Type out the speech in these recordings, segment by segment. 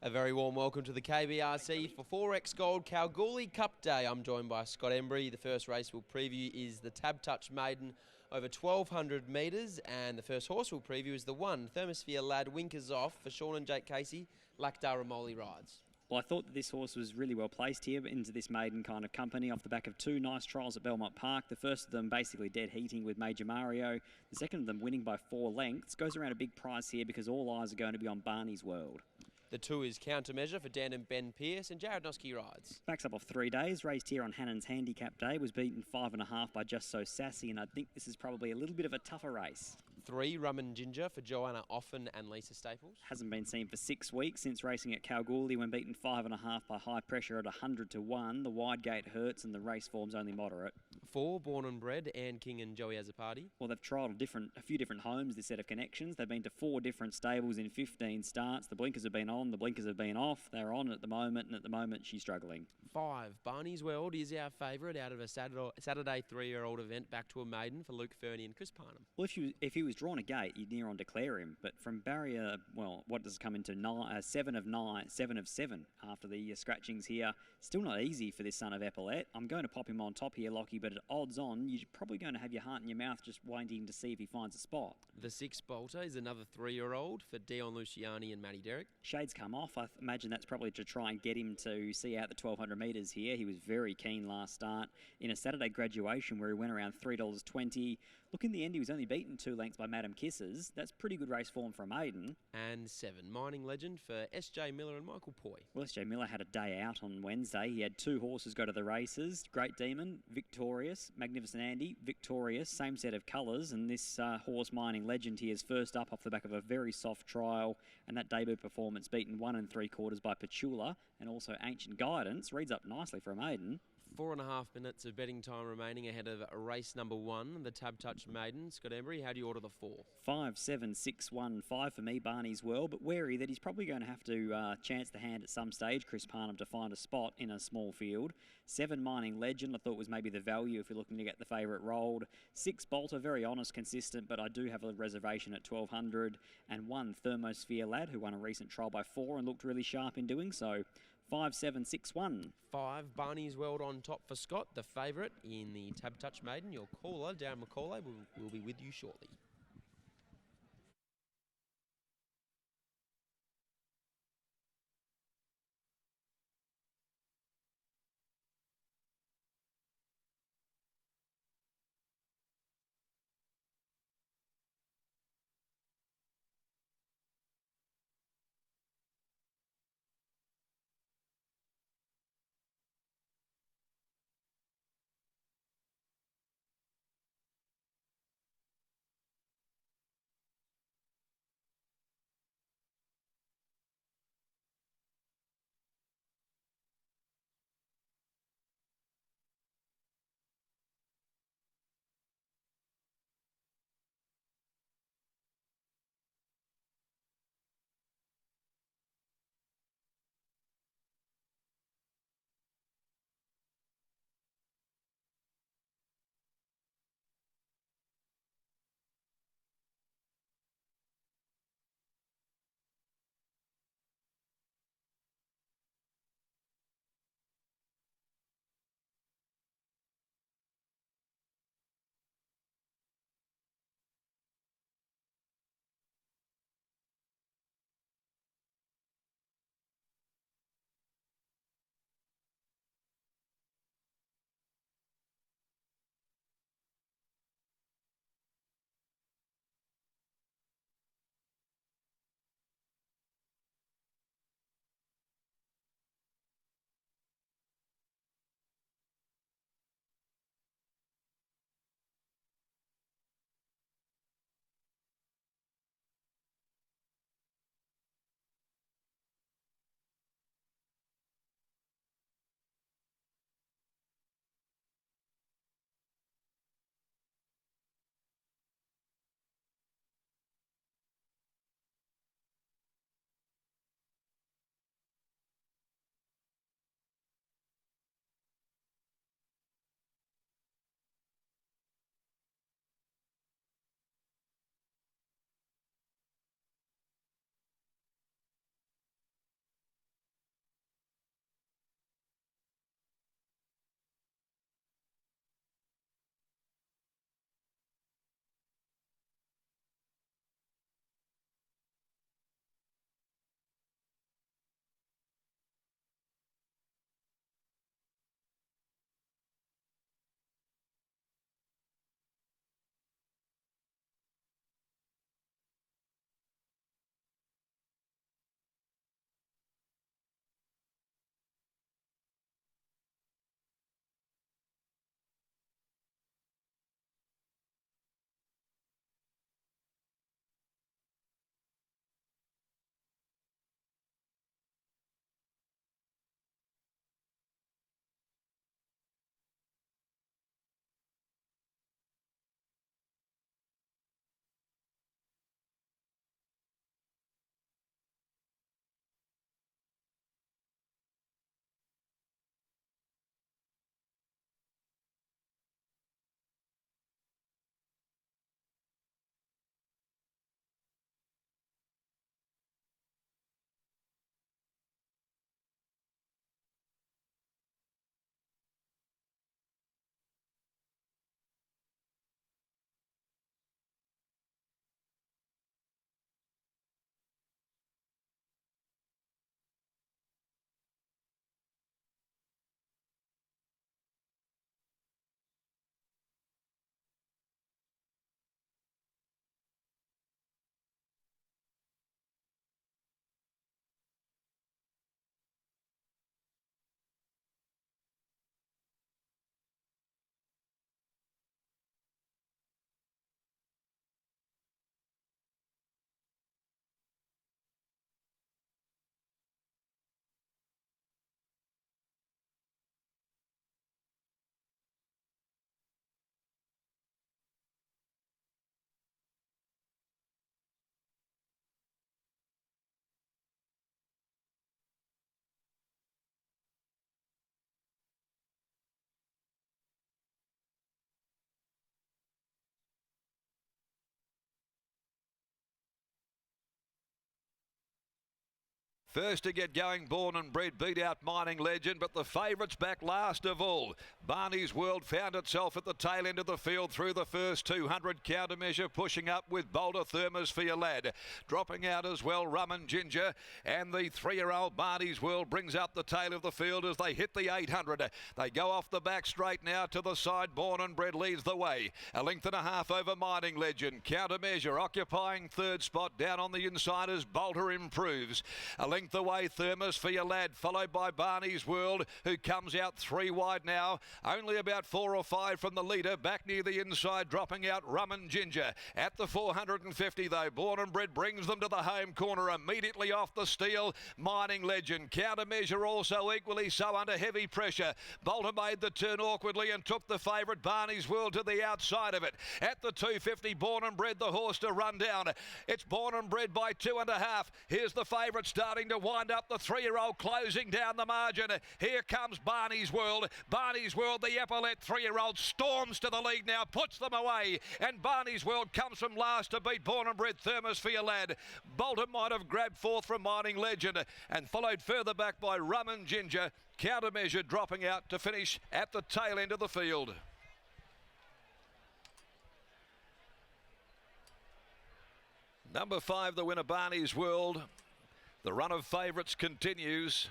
A very warm welcome to the KBRC for 4X Gold Kalgoorlie Cup Day. I'm joined by Scott Embry. The first race we'll preview is the TABtouch Maiden over 1,200 metres, and the first horse we'll preview is the one, Thermosphere Lad, Winkers Off for Sean and Jake Casey, Lakdaramoli rides. Well, I thought that this horse was really well placed here into this maiden kind of company off the back of two nice trials at Belmont Park. The first of them basically dead heating with Major Mario. The second of them winning by 4 lengths. Goes around a big price here because all eyes are going to be on Barneys World. The 2 is Countermeasure for Dan and Ben Pearce, and Jared Noski rides. Backs up off 3 days, raced here on Hannon's Handicap Day, was beaten 5.5 by Just So Sassy, and I think this is probably a little bit of a tougher race. 3, Rum and Ginger for Joanna Offen and Lisa Staples. Hasn't been seen for 6 weeks since racing at Kalgoorlie when beaten 5.5 by High Pressure at 100 to 1. The wide gate hurts and the race form's only moderate. 4, Born and Bred, Anne King and Joey Azzopardi. Well, they've trialled a few different homes, this set of connections. They've been to 4 different stables in 15 starts. The blinkers have been on, the blinkers have been off. They're on at the moment, and at the moment she's struggling. 5, Barneys World is our favourite out of a Saturday 3-year-old event back to a maiden for Luke Fernie and Chris Parnham. Well, if he was drawn a gate, you'd near on declare him. But from barrier, well, what does it come into? 7 of 9, 7 of 7 after the scratchings here. Still not easy for this son of Epaulet. I'm going to pop him on top here, Lockie, but at odds on, you're probably going to have your heart in your mouth just waiting to see if he finds a spot. The 6, Bolter, is another 3-year-old for Dion Luciani and Matty Derrick. Shades come off. I imagine that's probably to try and get him to see out the 1,200 metres here. He was very keen last start in a Saturday graduation where he went around $3.20. Look, in the end, he was only beaten 2 lengths by Madam Kisses. That's pretty good race form for a maiden. And 7, Mining Legend for S.J. Miller and Michael Poy. Well, S.J. Miller had a day out on Wednesday. He had 2 horses go to the races. Great Demon, victorious. Magnificent Andy, victorious. Same set of colours. And this horse, Mining Legend, he is first up off the back of a very soft trial. And that debut performance beaten 1 3/4 by Petula. And also Ancient Guidance. Reads up nicely for a maiden. 4.5 minutes of betting time remaining ahead of race number 1, the TABtouch Maiden. Scott Embry, how do you order the 4? 5, 7, 6, 1, 5 for me, Barneys World, but wary that he's probably going to have to chance the hand at some stage, Chris Parnham, to find a spot in a small field. 7, Mining Legend, I thought was maybe the value if you're looking to get the favourite rolled. 6, Bolter, very honest, consistent, but I do have a reservation at 1,200. And 1, Thermosphere Lad, who won a recent trial by 4 and looked really sharp in doing so. 5, 7, 6, 1. 5, Barneys World on top for Scott, the favourite in the TABtouch Maiden. Your caller, Darren McCauley, will be with you shortly. First to get going, Born and Bred, beat out Mining Legend, but the favourites back last of all. Barneys World found itself at the tail end of the field through the first 200 countermeasure, pushing up with Bolder Thermosphere Lad. Dropping out as well, Rum and Ginger, and the 3-year-old Barneys World brings up the tail of the field as they hit the 800. They go off the back straight now to the side. Born and Bred leads the way. A length and a half over Mining Legend. Countermeasure occupying third spot. Down on the inside as Bolter improves. A length away, Thermosphere Lad, followed by Barneys World, who comes out 3 wide now. Only about 4 or 5 from the leader. Back near the inside, dropping out Rum and Ginger. At the 450 though, Born and Bred brings them to the home corner. Immediately off the steel, Mining Legend. Countermeasure also equally so under heavy pressure. Bolter made the turn awkwardly and took the favourite Barneys World to the outside of it. At the 250, Born and Bred, the horse to run down. It's Born and Bred by 2.5. Here's the favourite starting to wind up, the 3-year-old closing down the margin. Here comes Barneys World. Barneys World, the epaulette 3-year-old, storms to the lead now, puts them away, and Barneys World comes from last to beat Born and Bred, Thermosphere Lad. Bolton might have grabbed fourth from Mining Legend and followed further back by Rum and Ginger. Countermeasure dropping out to finish at the tail end of the field. Number 5, the winner, Barneys World. The run of favourites continues.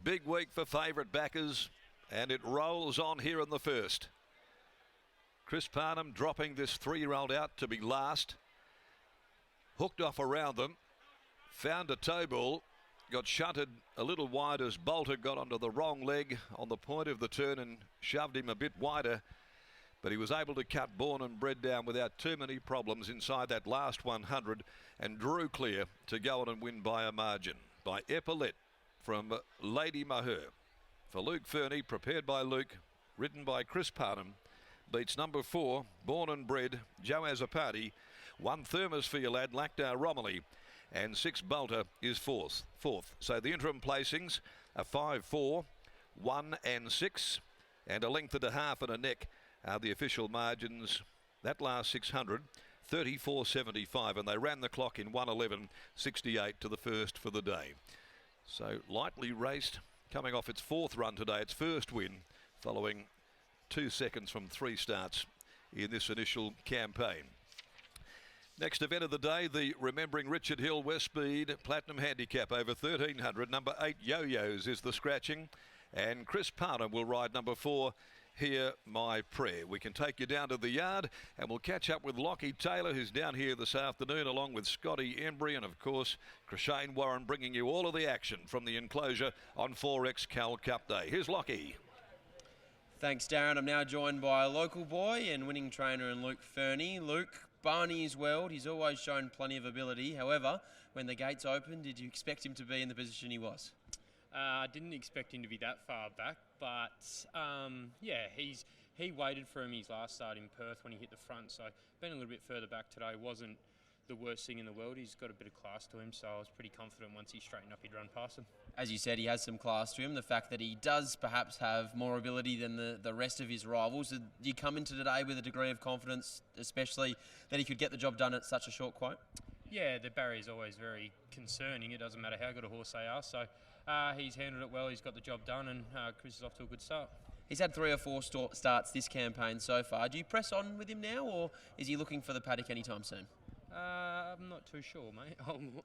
Big week for favourite backers, and it rolls on here in the first. Chris Parnham dropping this 3-year-old out to be last. Hooked off around them. Found a toe ball. Got shunted a little wide as Bolter got onto the wrong leg on the point of the turn and shoved him a bit wider. But he was able to cut Born and Bred down without too many problems inside that last 100 and drew clear to go on and win by a margin. By Epaulette from Lady Maher. For Luke Fernie, prepared by Luke, ridden by Chris Parnham, beats number 4, Born and Bred, Joe Azapati, 1 Thermosphere Lad, Lactar Romilly, and 6 Bolter is fourth. So the interim placings are 5, 4, 1 and 6, and a length and a half and a neck are the official margins. That last 600, 34.75, and they ran the clock in 1:11.68 to the first for the day. So lightly raced, coming off its 4th run today, its first win, following 2 seconds from 3 starts in this initial campaign. Next event of the day, the Remembering Richard Hill West Speed Platinum Handicap over 1300. Number 8, Yo-Yos, is the scratching, and Chris Parnham will ride number 4, Hear My Prayer. We can take you down to the yard and we'll catch up with Lockie Taylor, who's down here this afternoon, along with Scotty Embry and of course Crishane Warren, bringing you all of the action from the enclosure on 4X Cal Cup Day. Here's Lockie. Thanks, Darren. I'm now joined by a local boy and winning trainer in Luke Fernie. Luke, Barneys World, he's always shown plenty of ability. However, when the gates opened, did you expect him to be in the position he was? I didn't expect him to be that far back, but yeah, he waited for him his last start in Perth when he hit the front, so being a little bit further back today wasn't the worst thing in the world. He's got a bit of class to him, so I was pretty confident once he straightened up he'd run past him. As you said, he has some class to him. The fact that he does perhaps have more ability than the rest of his rivals. Did you come into today with a degree of confidence, especially that he could get the job done at such a short quote? Yeah, the barrier is always very concerning. It doesn't matter how good a horse they are, so he's handled it well, he's got the job done, and Chris is off to a good start. He's had 3 or 4 starts this campaign so far. Do you press on with him now, or is he looking for the paddock anytime soon? I'm not too sure, mate.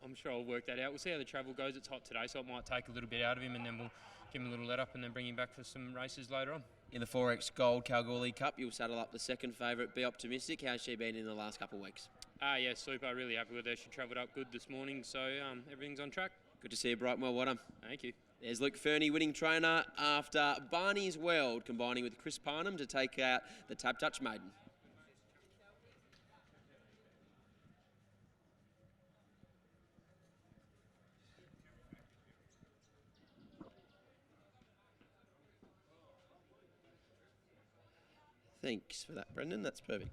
I'm sure I'll work that out. We'll see how the travel goes. It's hot today, so it might take a little bit out of him, and then we'll give him a little let up and then bring him back for some races later on. In the 4X Gold Kalgoorlie Cup, you'll saddle up the second favourite, Be Optimistic. How's she been in the last couple of weeks? Yeah, super. Really happy with her. She travelled up good this morning, so everything's on track. Good to see you, Brighton. Well done. Thank you. There's Luke Fernie, winning trainer after Barneys World, combining with Chris Parnham to take out the TABtouch Maiden. Thanks for that, Brendan. That's perfect.